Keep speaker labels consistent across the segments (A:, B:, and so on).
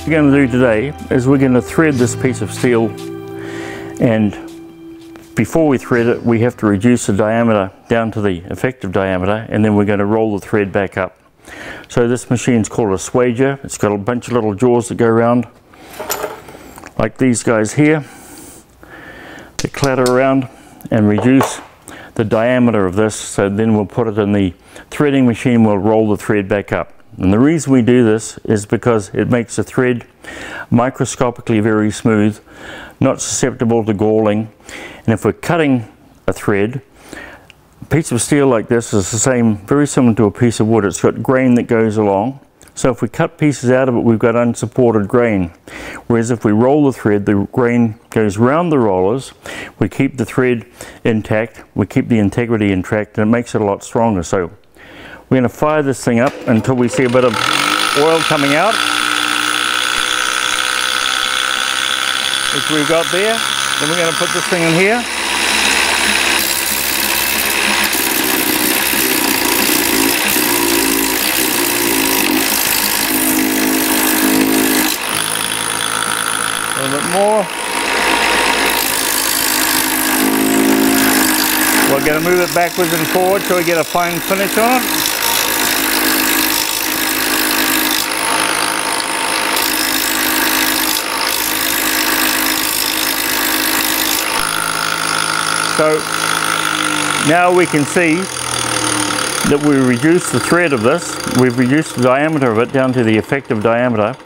A: we're going to do today is we're going to thread this piece of steel, and before we thread it we have to reduce the diameter down to the effective diameter, and then we're going to roll the thread back up. So this machine's called a swager. It's got a bunch of little jaws that go around like these guys here. They clatter around and reduce the diameter of this, so then we'll put it in the threading machine, we'll roll the thread back up. And the reason we do this is because it makes the thread microscopically very smooth, not susceptible to galling. And if we're cutting a thread, a piece of steel like this is the same, very similar to a piece of wood. It's got grain that goes along. So if we cut pieces out of it, we've got unsupported grain. Whereas if we roll the thread, the grain goes round the rollers, we keep the thread intact, we keep the integrity intact, and it makes it a lot stronger. So we're going to fire this thing up until we see a bit of oil coming out, which we've got there. Then we're going to put this thing in here. A little bit more. We're going to move it backwards and forward so we get a fine finish on it. So now we can see that we reduced the thread of this. We've reduced the diameter of it down to the effective diameter.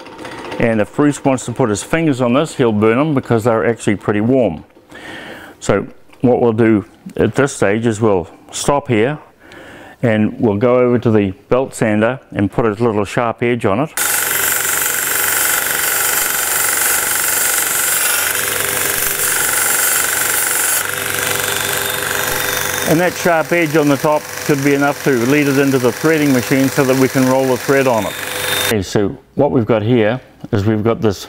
A: And if Bruce wants to put his fingers on this, he'll burn them because they're actually pretty warm. So what we'll do at this stage is we'll stop here and we'll go over to the belt sander and put a little sharp edge on it. And that sharp edge on the top should be enough to lead it into the threading machine so that we can roll the thread on it. Okay, so what we've got here is we've got this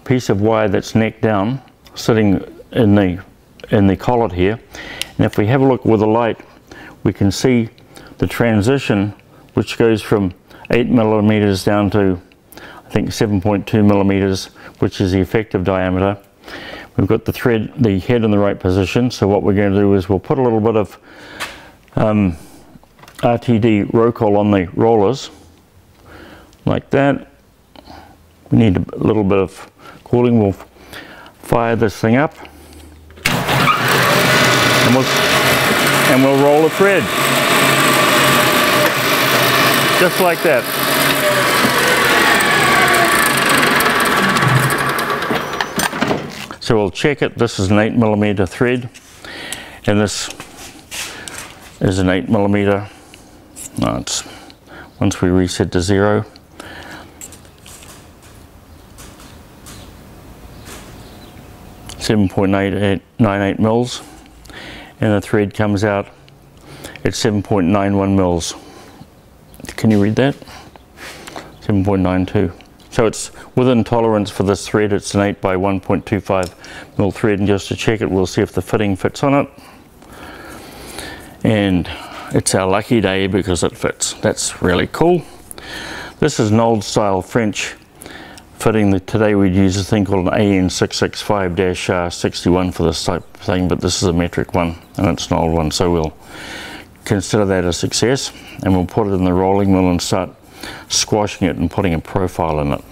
A: piece of wire that's necked down sitting in the collet here, and if we have a look with the light we can see the transition which goes from 8 millimeters down to I think 7.2 millimeters, which is the effective diameter. We've got the thread, the head in the right position, so what we're going to do is we'll put a little bit of RTD Rocol on the rollers like that. We need a little bit of cooling. We'll fire this thing up and we'll roll the thread just like that. So we'll check it. This is an 8 millimeter thread and this is an 8 millimeter. No, it's once we reset to 0. .98 mils, and the thread comes out at 7.91 mils. Can you read that? 7.92. So it's within tolerance for this thread. It's an 8 by 1.25 mil thread, and just to check it we'll see if the fitting fits on it. And it's our lucky day because it fits. That's really cool. This is an old style French fitting. Today we'd use a thing called an AN665-61 for this type of thing, but this is a metric one and it's an old one, so we'll consider that a success and we'll put it in the rolling mill and start squashing it and putting a profile in it.